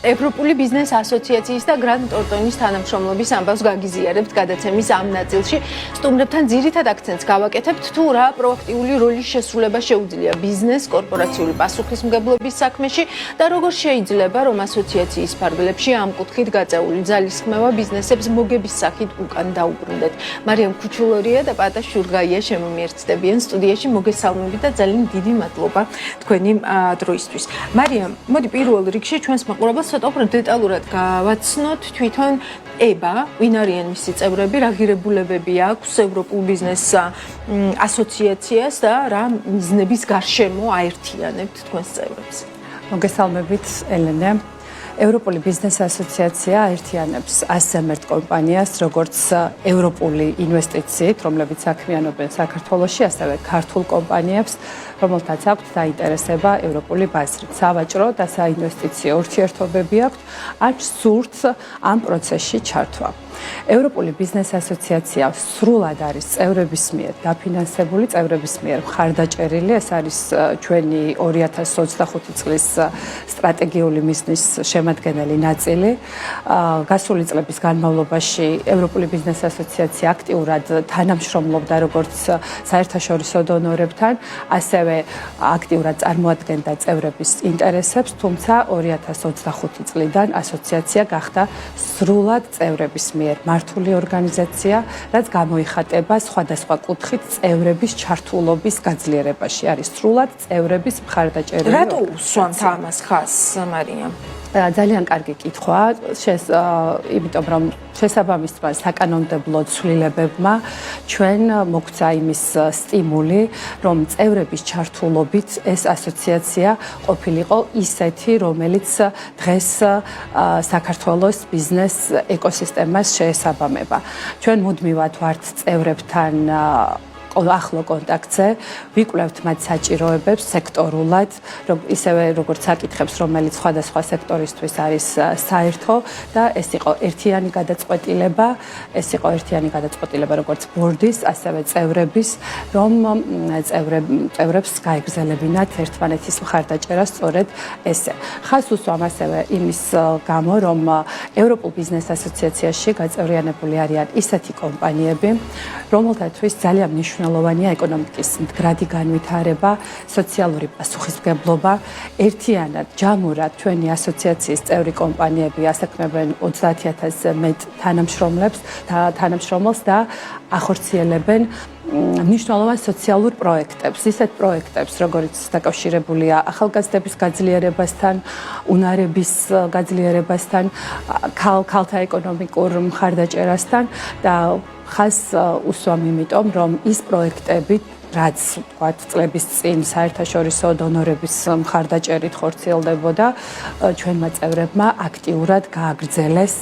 ევროპული ბიზნეს ასოციაციის და გრანდ ტორტონის თანამშრომლობის ამბავს გაგიზიარებთ გადაცემის ამ ნაწილში. სტუმრებთან ძირითად აქცენტს გავაკეთებთ თუ რა პროაქტიული როლის შესრულება შეუძლია ბიზნეს კორპორაციული პასუხისმგებლობის საქმეში და როგორ შეიძლება რომ ასოციაციის ფარგლებში ამ კუთხით გაწეული ძალისხმევა ბიზნესებს მოგების სახით უკან დაუბრუნდეთ. მარიამ ქუჩულორია და პატა შურღაია შემომიერთდებიან სტუდიაში. მოგესალმებით და ძალიან დიდი მადლობა თქვენი დროისთვის. მარიამ, მოდი პირველ რიგში ჩვენს მაყურებელს ცოტა უფრო დეტალურად გავაცნოთ თვითონ ება, ვინ არიან მისი წევრები, რა ღირებულებები აქვს ევროპულ ბიზნეს ასოციაციას და რა მიზნების გარშემო აერთიანებთ თქვენს წევრებს. მოგესალმებით, ელენე. ევროპული ბიზნეს ასოციაცია აერთიანებს ასზე მეტ კომპანიას, როგორც ევროპული ინვესტიციით, რომლებიც საქმიანობენ საქართველოში, ასევე ქართულ კომპანიებს, რომელთაც აქვთ დაინტერესება ევროპული ბაზრით. სავაჭრო და საინვესტიციო ურთიერთობები აქვთ, არ სურთ ამ პროცესში ჩართვა. ევროპული ბიზნეს ასოციაცია სრულად არის წევრების მიერ დაფინანსებული, წევრების მიერ მხარდაჭერილი. ეს არის ჩვენი 2025 წლის სტრატეგიული მიზნის შემადგენელი ნაწილი. გასული წლების განმავლობაში ევროპული ბიზნეს ასოციაცია აქტიურად თანამშრომლობდა როგორც საერთაშორისო დონორებთან, ასევე აქტიურად წარმოადგენდა წევრების ინტერესებს, თუმცა 2025 წლიდან ასოციაცია გახდა სრულად წევრების მიერ მართული ორგანიზაცია, რაც გამოიხატება სხვადასხვა კუთხით წევრების ჩართულობის გაძლიერებაში. არის სრულად წევრების მხარდაჭერილი. რატო უსვამთ ამას ხაზს, მარიამ? ძალიან კარგი კითხვა, იმიტომ რომ შესაბამისმა საკანონმდებლო ცვლილებებმა ჩვენ მოგვცა იმის სტიმული, რომ წევრების ჩართულობით ეს ასოციაცია ყოფილიყო ისეთი, რომელიც დღეს საქართველოს ბიზნეს ეკოსისტემას შეესაბამება. ჩვენ მუდმივად ვართ წევრებთან ახლო კონტაქტზე, ვიკვლევთ მათ საჭიროებებს სექტორულად, ისევე როგორც საკითხებს, რომელიც სხვადასხვა სექტორისთვის არის საერთო და ეს იყო ერთიანი გადაწყვეტილება, როგორც ბორდის, ასევე წევრების, რომ წევრებს გაეგზელებინათ ერთმანეთის მხარდაჭერა სწორედ ესე. ხაზს უსვამ ასევე იმის გამო, რომ ევროპულ ბიზნეს ასოციაციაში გაწევრიანებული არიან ისეთი კომპანიები, რომელთათვის ძალიან მნიშვნელოვანია ეკონომიკის მდგრადი განვითარება, სოციალური პასუხისმგებლობა. ერთიანად, ჯამურად ჩვენი ასოციაციის წევრი კომპანიები ასაქმებენ 30,000-ზე მეტ თანამშრომელს და ახორციელებენ მნიშვნელოვან სოციალურ პროექტებს, ისეთ პროექტებს, როგორც დაკავშირებულია ახალგაზრდების გაძლიერებასთან, უნარების გაძლიერებასთან, ქალთა ეკონომიკურ მხარდაჭერასთან და ხაზს უსვამ იმიტომ, რომ ის პროექტები, რაც ვთქვათ, წლების წინ საერთაშორისო დონორების მხარდაჭერით ხორციელდებოდა, ჩვენმა წევრებმა აქტიურად გააგრძელეს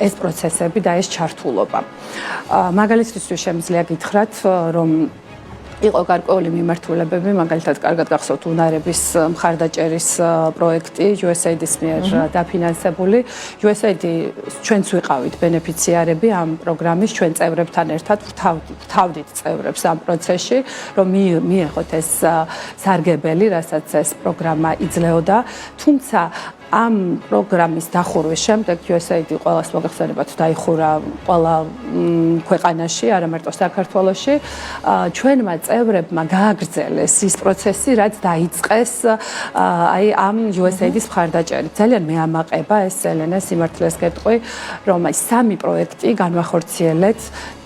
ეს პროცესები და ეს ჩართულობა. მაგალითისთვის შემიძლია გითხრათ, რომ იყო გარკვეული მიმართულებები, მაგალითად, კარგად გახსოვთ უნარების მხარდაჭერის პროექტი USAID-ის მიერ დაფინანსებული. USAID ჩვენც ვიყავით ბენეფიციარები ამ პროგრამის, ჩვენ წევრებთან ერთად ვთავდით წევრებს ამ პროცესში, რომ მიეღოთ ეს სარგებელი, რასაც ეს პროგრამა იძლეოდა, თუმცა ამ პროგრამის დახურვის შემდეგ USAID ყველას მოგეხსენებათ დაიხურა ყველა ქვეყანაში, არა მარტო საქართველოში. ჩვენმა წევრებმა გააგრძელეს ის პროცესი, რაც დაიწყეს ამ USAID-ის მხარდაჭერით. ძალიან მეამაყება ეს ელენე სიმართლეს გეტყვი, რომ სამი პროექტი განვახორციელეთ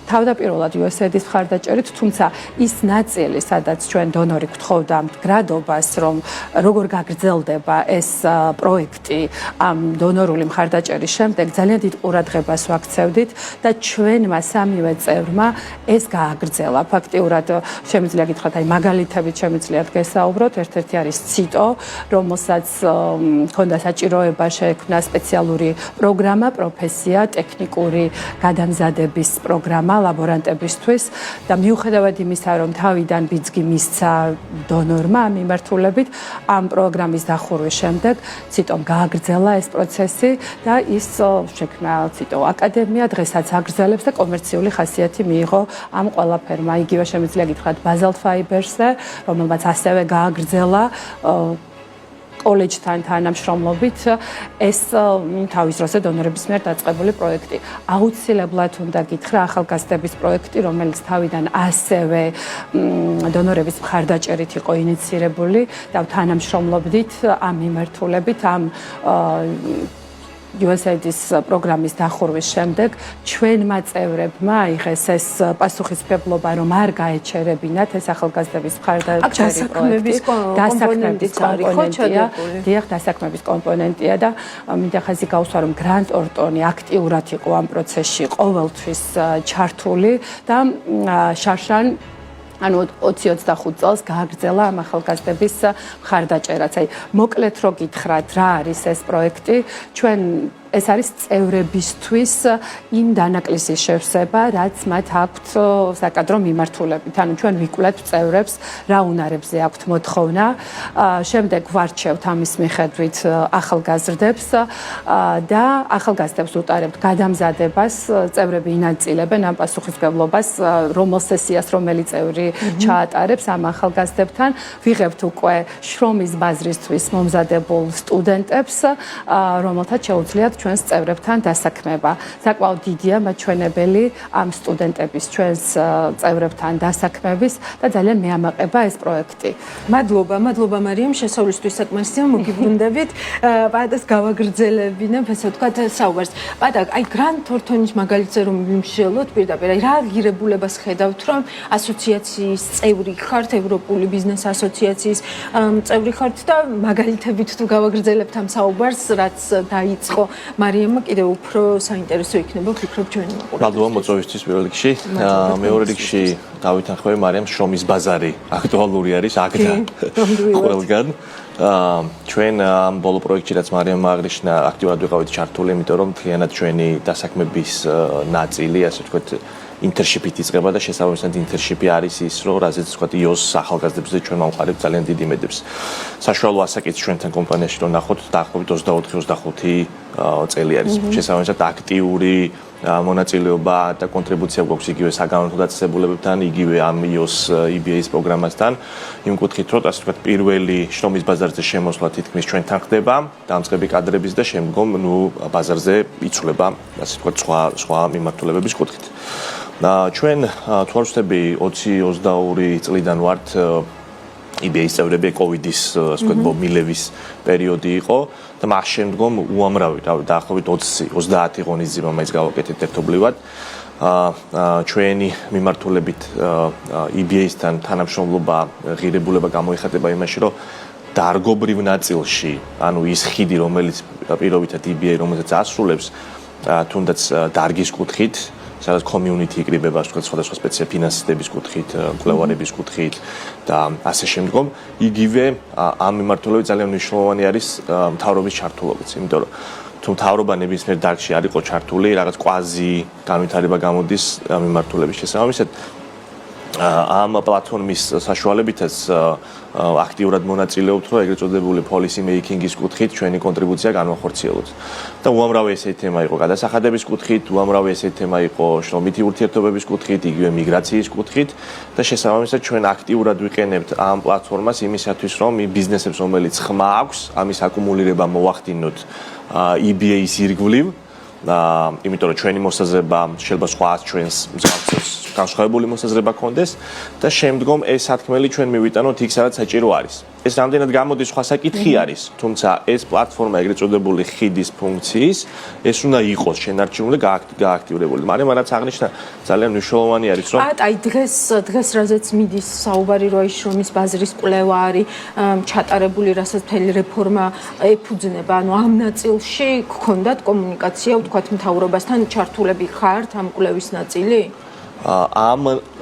თავდაპირველად USAID-ის მხარდაჭერით, თუმცა ის ნაწილი, სადაც ჩვენ დონორი გთხოვდა მდგრადობას, რომ როგორ გაგრძელდება ეს პროექტი ამ დონორული მხარდაჭერის შემდეგ, ძალიან დიდ ყურადღებას ვაქცევდით და ჩვენმა სამივე წევრმა ეს გააგრძელა. ფაქტიურად შემიძლია გითხრათ, მაგალითებით შემიძლიათ გესაუბროთ, ერთ-ერთი არის CITO, რომელსაც ჰქონდა საჭიროება შეექმნა სპეციალური პროგრამა, პროფესია, ტექნიკური გადამზადების პროგრამა ლაბორანტებისთვის და მიუხედავად იმისა, რომ თავიდან ბიძგი მისცა დონორმა ამ მიმართულებით, ამ პროგრამის დახურვის შემდეგ CITO-მ გააგრძელა ეს პროცესი და ის შექმნა CITO აკადემია, დღესაც აგრძელებს და კომერციული ხასიათი მიიღო ამ ყველაფერმა. იგივე შემიძლია გითხრათ Basalt Fibers-ზე, რომელმაც ასევე გააგრძელა კოლეჯთან თანამშრომლობით ეს თავის დროზე დონორების მიერ დაწყებული პროექტი. აუცილებლად უნდა გითხრა ახალგაზრდების პროექტი, რომელიც თავიდან ასევე დონორების მხარდაჭერით იყო ინიცირებული და თანამშრომლობდით ამ მიმართულებით ამ USAID-ის პროგრამის დახურვის შემდეგ ჩვენმა წევრებმა აიღეს ეს პასუხისმგებლობა, რომ არ გაეჩერებინათ ეს ახალგაზრდების მხარდაჭერის პროექტი. დასაქმების კომპონენტია. დიახ, დასაქმების კომპონენტია და მინდა ხაზი გავუსვა, რომ გრანტ ორტონი აქტიურად იყო ამ პროცესში ყოველთვის ჩართული და შარშან ანუ 20-25 წელს გააგრძელა ამ ახალგაზრდების მხარდაჭერაც. აი, მოკლედ რო გითხრათ, რა არის ეს პროექტი? ჩვენ ეს არის წევრებისთვის იმ დანაკლისის შევსება, რაც მათ აქვთ საკადრო მიმართულებით. ანუ ჩვენ ვიკვლევთ წევრებს, რა უნარებზე აქვთ მოთხოვნა, შემდეგ ვარჩევთ ამის მიხედვით ახალგაზრდებს და ახალგაზრდებს უტარებთ გადამზადებას, წევრები ინაწილებენ ამ პასუხისმგებლობას, რომელ სესიას რომელი წევრი ჩაატარებს ამ ახალგაზრდებთან. ვიღებთ უკვე შრომის ბაზრისთვის მომზადებულ სტუდენტებს, რომელთაც შეუძლიათ ჩვენს წევრებთან დასაქმება. საკმაოდ დიდია მაჩვენებელი ამ სტუდენტების ჩვენს წევრებთან დასაქმების და ძალიან მეამაყება ეს პროექტი. მადლობა მარიამ, შესავლისთვის საკმარისია, მოგიბრუნდებით. პატას გავაგრძელებინებ, ესე ვთქვათ, საუბარს. პატა, აი გრანტ ორტონის მაგალითზე რომ ვიმსჯელოთ პირდაპირ, აი რა ღირებულებას ხედავთ, რომ ასოციაციის წევრი ხართ, ევროპული ბიზნეს ასოციაციის წევრი ხართ და მაგალითებით თუ გავაგრძელებთ ამ საუბარს, რაც დაიწყო მარიამმა, კიდევ უფრო საინტერესო იქნება, ვფიქრობ ჩვენი მაყურებლები. მადლობა მოწვევისთვის პირველ რიგში. მეორე რიგში დავითანხმები მარიამ შრომის ბაზარი აქტუალური არის აქ და ყველგან. ჩვენ ამ ბოლო პროექტში რაც მარიამმა აღნიშნა, აქტიურად ვიყავით ჩართული, იმიტომ რომ მთლიანად ჩვენი დასაქმების ნაწილი, ასე ვთქვათ, ინტერშიპით იწყება და შესაბამისად ინტერშიპი არის ის, რომ რაზეც ვთქვათ იოს ახალგაზრდებზე ჩვენ მოვყარებთ ძალიან დიდი იმედებს. საშუალო ასაკიც ჩვენთან კომპანიაში რომ ნახოთ, დაახლოებით 24-25 წელი არის. შესაბამისად აქტიური მონაწილეობა და კონტრიბუცია გვაქვს იგივე საგანმანათლებლო დაწესებულებებთან, იგივე ამ iOS EBA-ის პროგრამასთან. იმ კუთხით, რომ ასე ვთქვათ, პირველი შრომის ბაზარზე შემოსვლა თითქმის ჩვენთან ხდება, დამწყები კადრების და შემდგომ, ბაზარზე იცვლება, ასე ვთქვათ, სხვა მიმართულებების კუთხით. ჩვენ თუ არ ვცდები 20-22 წლიდან ვართ EBA-ის წევრები, COVID-ის ასე ვთქვათ, მილევის პერიოდი იყო და მას შემდგომ უამრავი, დაახლოებით 20-30 ღონისძიება მაინც გავაკეთეთ ერთობლივად. ჩვენი მიმართულებით EBA-ისთან თანამშრომლობა, ღირებულება გამოიხატება იმაში, რომ დარგობრივ ნაწილში, ანუ ის ხიდი, რომელიც პირობითად EBA რომელსაც ასრულებს, თუნდაც დარგის კუთხით, სადაც community იკრიბება, სხვადასხვა სპეციფინანსების კუთხით, მკვლევარების კუთხით და ასე შემდგომ, იგივე ამ მიმართულებით ძალიან მნიშვნელოვანი არის მთავრობის ჩართულობაც, იმიტომ რომ თუ მთავრობა ნებისმიერ დარგში არ იყო ჩართული, რაღაც კვაზი განვითარება გამოდის ამ მიმართულების შესაბამისად, ამ პლატფორმის საშუალებითაც აქტიურად მონაწილეობთ, რომ ეგრეთ წოდებული policy making-ის კუთხით ჩვენი კონტრიბუცია განვახორციელოთ. და უამრავი ესეთი თემა იყო გადასახადების კუთხით, უამრავი ესეთი თემა იყო შრომითი ურთიერთობების კუთხით, იგივე მიგრაციის კუთხით და შესაბამისად ჩვენ აქტიურად ვიყენებთ ამ პლატფორმას იმისათვის, რომ ბიზნესებს, რომელიც ხმა აქვს, ამის აკუმულირება მოვახდინოთ EBA-ის ირგვლივ. იმიტომ რომ ჩვენი მოსაზრება შეიძლება სხვა ჩვენს მსგავსებს განსხვავებული მოსაზრება კონდეს და შემდგომ ეს სათქმელი ჩვენ მივიტანოთ იქ სადაც საჭირო არის. ეს რამდენად გამოდის სხვა საკითხი არის, თუმცა ეს პლატფორმა ეგრეთ წოდებული ხიდის ფუნქციის ეს უნდა იყოს შენარჩუნებული, გააქტიურებული. მაგრამ რაც აღნიშნა ძალიან მნიშვნელოვანი არის, რომ აი დღეს რაზეც მიდის საუბარი, რომ შრომის ბაზრის კვლევა არის ჩატარებული, რასაც მთელი რეფორმა ეფუძნება. ანუ ამ ნაწილში გქონდათ კომუნიკაცია, ვთქვათ, მთავრობასთან ჩართულები ხართ ამ კვლევის ნაწილი?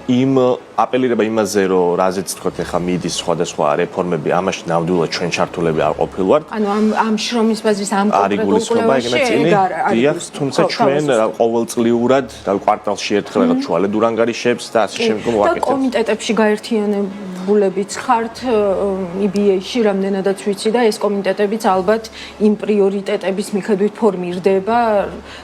იმ აპელირება იმაზე, რომ რაზეც თქვათ ახლა მიდის სხვადასხვა რეფორმები, ამაში ნამდვილად ჩვენ ჩართულები არ ყოფილვართ. ანუ ამ შრომის ბაზრის ამ კონკრეტულ თუმცა ჩვენ ყოველწლიურად, კვარტალში ერთხელ რაღაც ჩვალედ ანგარიშებს და ასე შემდგომ ვაკეთებთ. და კომიტეტებში გაერთიანებულებიც ხართ EBA-ში, რამდენადაც ვიცი და ეს კომიტეტებიც ალბათ იმ პრიორიტეტების მიხედვით ფორმირდება,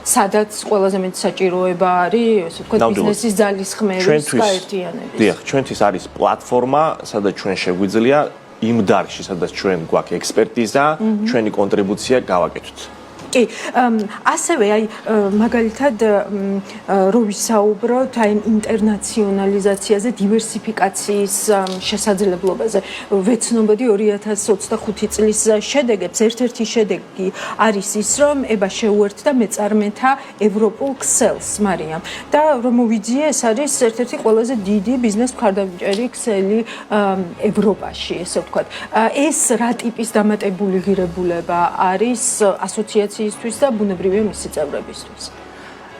სადაც ყველაზე მეტი საჭიროება არის, ასე ვთქვათ, ბიზნესის ძალისხმევის გაერთიანების. დიახ, ჩვენთვის არის პლატფორმა, სადაც ჩვენ შეგვიძლია იმ დარგში, სადაც ჩვენ გვაქვს ექსპერტიზა, ჩვენი კონტრიბუცია გავაკეთოთ. კი, ასევე აი მაგალითად რო ვისაუბროთ აი ინტერნაციონალიზაციაზე, დივერსიფიკაციის შესაძლებლობაზე, ვეცნობოდი 2025 წლის შედეგებს, ერთ-ერთი შედეგი არის ის, რომ ება შეუერთდა მეწარმეთა ევროპულ ქსელს, მარიამ. და რომ მოვიძიე, ეს არის ერთ-ერთი ყველაზე დიდი ბიზნეს მხარდამჭერი ქსელი ევროპაში, ესე ვთქვათ. ეს რა ტიპის დამატებული ღირებულება არის ასოციაციისთვის და ბუნებრივია მისი წევრებისთვის?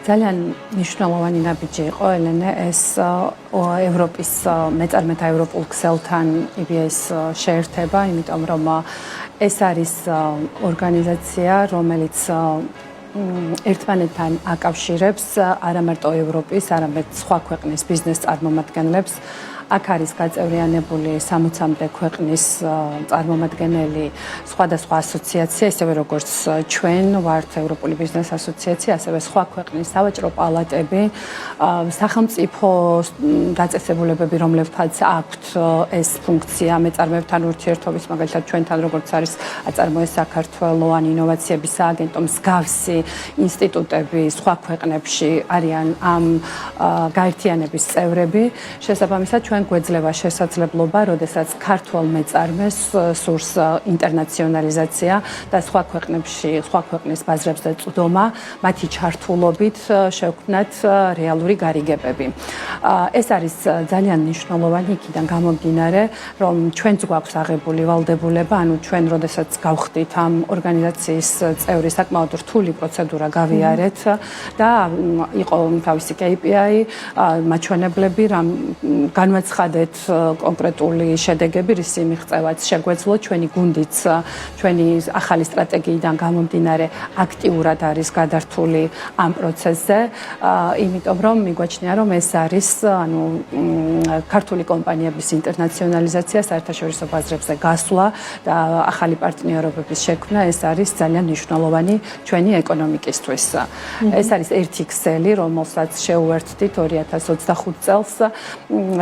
ძალიან მნიშვნელოვანი ნაბიჯი იყო ელენე ეს ევროპის მეწარმეთა ევროპულ ქსელთან EBS შეერთება, იმიტომ რომ ეს არის ორგანიზაცია, რომელიც ერთმანეთთან აკავშირებს არა მარტო ევროპის, არამედ სხვა ქვეყნის ბიზნეს წარმომადგენლებს. აქ არის გაწევრიანებული 60-მდე ქვეყნის წარმომადგენელი სხვადასხვა ასოციაცია, ისევე როგორც ჩვენ ვართ ევროპული ბიზნეს ასოციაცია, ასევე სხვა ქვეყნის სავაჭრო პალატები, სახელმწიფო დაწესებულებები, რომლებთაც აქვთ ეს ფუნქცია მეწარმეებთან ურთიერთობის, მაგალითად ჩვენთან როგორც არის აწარმოეს საქართველო ან ინოვაციების სააგენტო, მსგავსი ინსტიტუტები სხვა ქვეყნებში არიან ამ გაერთიანების წევრები. შესაბამისად ჩვენ გვეძლევა შესაძლებლობა, როდესაც ქართულ მეწარმეს სურს ინტერნაციონალიზაცია და სხვა ქვეყნებში, სხვა ქვეყნის ბაზრებზე წვდომა, მათი ჩართულობით შევქმნათ რეალური გარიგებები. ეს არის ძალიან მნიშვნელოვანი იქიდან გამომდინარე, რომ ჩვენც გვაქვს აღებული ვალდებულება, ანუ ჩვენ როდესაც გავხდით ამ ორგანიზაციის წევრი, საკმაოდ რთული პროცედურა გავიარეთ და იყო თავისი KPI, მაჩვენებლები, რამ განვაცხადეთ კონკრეტული შედეგები, რის მიღწევაც შეგვეძლო ჩვენი გუნდიც ჩვენი ახალი სტრატეგიიდან გამომდინარე აქტიურად არის გადართული ამ პროცესზე, იმიტომ რომ მიგვაჩნია რომ ეს არის ანუ ქართული კომპანიების ინტერნაციონალიზაცია, საერთაშორისო ბაზრებზე გასვლა და ახალი პარტნიორობების შექმნა, ეს არის ძალიან მნიშვნელოვანი ჩვენი ეკონომიკისთვის. ეს არის ერთი ქსელი, რომელსაც შეუერთდით 2025 წელს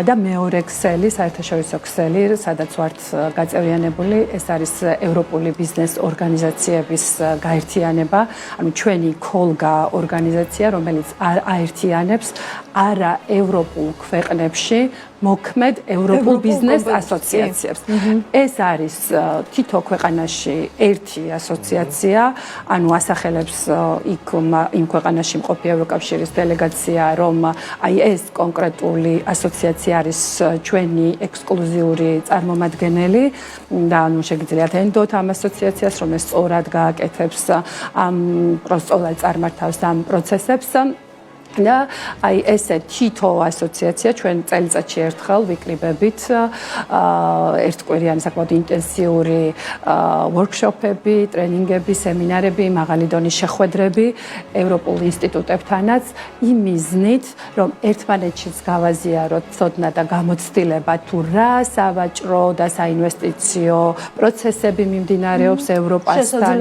და მეორე ქსელი, საერთაშორისო ქსელი, სადაც ვართ გაწევრიანებული, ეს არის ევროპული ბიზნეს ორგანიზაციების გაერთიანება, ანუ ჩვენი KOLGA ორგანიზაცია, რომელიც აერთიანებს არა ევროპულ ქვეყნებში მოქმედ ევროპულ ბიზნეს ასოციაციებს. ეს არის თითო ქვეყანაში ერთი ასოციაცია, ანუ ასახელებს იმ ქვეყანაში მყოფი ევროკავშირის დელეგაცია, რომ აი ეს კონკრეტული ასოციაცია არის ჩვენი ექსკლუზიური წარმომადგენელი და ანუ შეგიძლიათ ენდოთ ამ ასოციაციას, რომ ეს სწორად გააკეთებს ამ სწორად წარმართავს ამ პროცესებს. და აი ესე თითო ასოციაცია ჩვენ წელიწადში ერთხელ ვიკრიბებით ერთკვირიანი საკმაოდ ინტენსიური ვორქშოპები, ტრენინგები, სემინარები, მაღალი დონის შეხვედრები ევროპულ ინსტიტუტებთანაც იმ მიზნით, რომ ერთმანეთშიც გავაზიაროთ ცოდნა და გამოცდილება თუ რა სავაჭრო და საინვესტიციო პროცესები მიმდინარეობს ევროპასთან,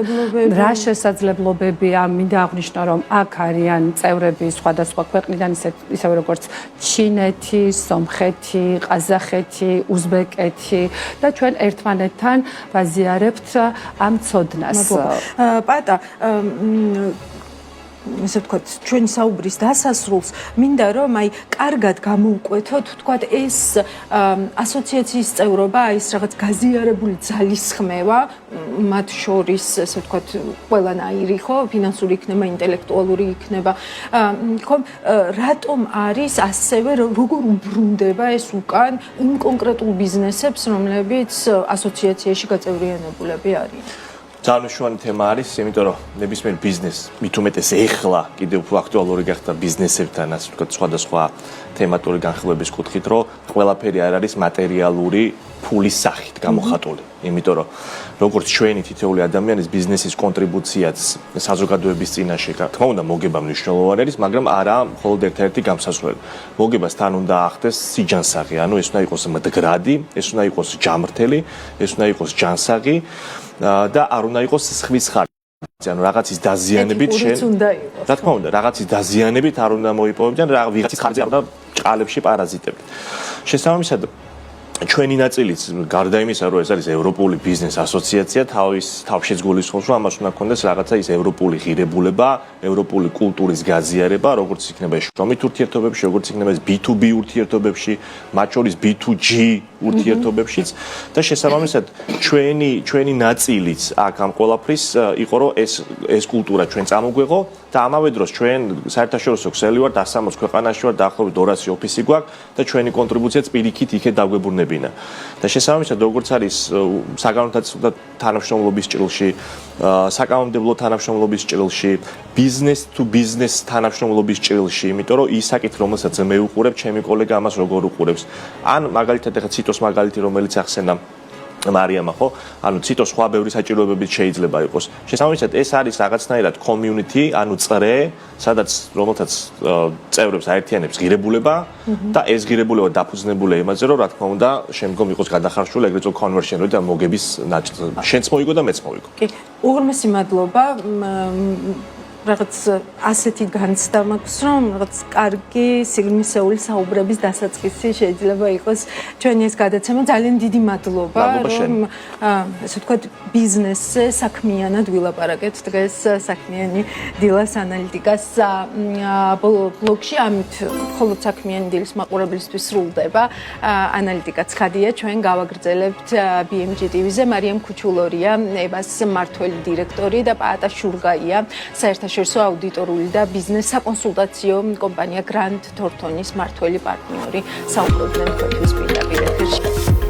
რა შესაძლებლობებია, მინდა აღვნიშნო, რომ აქ არიან წევრები სხვადასხვა ქვეყნიდან, ისევე როგორც ჩინეთი, სომხეთი, ყაზახეთი, უზბეკეთი და ჩვენ ერთმანეთთან ვაზიარებთ ამ ცოდნას. პატა ესე ვთქვათ, ჩვენი საუბრის დასასრულს მინდა რომ აი კარგად გამოვკვეთოთ, ვთქვათ, ეს ასოციაციის წევრობა, აი ეს რაღაც გაზიარებული ძალისხმევა, მათ შორის, ესე ვთქვათ, ყველანაირი, ხო, ფინანსური იქნება, ინტელექტუალური იქნება, ხომ, რატომ არის ასევე როგორ უბრუნდება ეს უკან იმ კონკრეტულ ბიზნესებს, რომლებიც ასოციაციაში გაწევრიანებულები არიან? ძალიან მნიშვნელოვანი თემა არის, იმიტომ რომ ნებისმიერ ბიზნესს, მით უმეტეს ეხლა კიდევ უფრო აქტუალური გახდა ბიზნესებთან, ასე ვთქვათ, სხვადასხვა თემატური განხილვების კუთხით, რომ ყველაფერი არ არის მატერიალური ფულის სახით გამოხატული. იმიტომ რომ როგორც ჩვენი თითოეული ადამიანის ბიზნესის კონტრიბუციაც საზოგადოების წინაშე, თქმა უნდა, მოგება მნიშვნელოვანი არის, მაგრამ არა მხოლოდ ერთ-ერთი გამსასვლელი. მოგებას თან უნდა ახდეს სიჯანსაღი, ანუ ეს უნდა იყოს მდგრადი, ეს უნდა იყოს ჯამრთელი, ეს უნდა იყოს ჯანსაღი და არ უნდა იყოს სხვის ხარჯი. ანუ რაღაცის დაზიანებით შენ რა თქმა უნდა, რაღაცის დაზიანებით არ უნდა მოიპოვებდე, ვიღაცის ხარჯზე არ უნდა ჭყალებში პარაზიტები. შესაბამისად ჩვენი ნაწილიც გარდა იმისა, რომ ეს არის ევროპული ბიზნეს ასოციაცია, თავშეც გულისხმობს, რომ ამას უნდა ქონდეს რაღაცა ის ევროპული ღირებულება, ევროპული კულტურის გაზიარება, როგორც იქნება შრომით ურთიერთობებში, როგორც იქნება ეს B2B ურთიერთობებში, მათ შორის B2G ურთიერთობებშიც და შესაბამისად ჩვენი ნაწილიც აქ ამ ყველაფრის იყო, რომ ეს კულტურა ჩვენ წამოგვეღო და ამავე დროს ჩვენ საერთაშორისო ქსელი ვართ 160 ქვეყანაში ვართ, დაახლოებით 200 ოფისი გვაქვს და ჩვენი კონტრიბუციაც პირიქით იქეთ დაგვებურნებინა. და შესაბამისად როგორც არის საგანმანათლებლო თანამშრომლობის ჭრილში, საკანონმდებლო თანამშრომლობის ჭრილში, business to business თანამშრომლობის ჭრილში, იმიტომ რომ ის საკითხი, რომელსაც მე ვუყურებ, ჩემი კოლეგა ამას როგორ უყურებს. ან მაგალითად ახლა ციტოს მაგალითი, რომელიც ახსენა მარიამა, ხო? ანუ ციტოს სხვა ბევრი საჭიროებებით შეიძლება იყოს. შესაბამისად, ეს არის რაღაცნაირად community, ანუ წრე, სადაც რომელთაც წევრებს აერთიანებს ღირებულება და ეს ღირებულება დაფუძნებულია იმაზე, რომ რა თქმა უნდა, შემდგომ იყოს გადახარშული ეგრეთ წოდებული conversion-ი და მოგების ნაჭრები. შენც მოიგო და მეც მოვიგო. კი, უღრმესი მადლობა. რაღაც ასეთი განცდა მაქვს, რომ რაღაც კარგი სიგრძნისეული საუბრების დასაწყისი შეიძლება იყოს ჩვენი ეს გადაცემა. ძალიან დიდი მადლობა, რომ ასე ვთქვათ, ბიზნესზე საქმიანად ვილაპარაკეთ დღეს საქმიანი დილას ანალიტიკას ბლოგში. ამით მხოლოდ საქმიანი დილის მაყურებლისთვის სრულდება. ანალიტიკა ცხადია, ჩვენ გავაგრძელებთ BMG TV-ზე. მარიამ ქუჩულორია, ევას მმართველი დირექტორი და პაატა შურგაია, საერთაშორისო აუდიტორული და ბიზნეს საკონსულტაციო კომპანია Grant Thornton-ის მმართველი პარტნიორი. საუბრობდნენ თქვენთვის პირდაპირ ეთერში.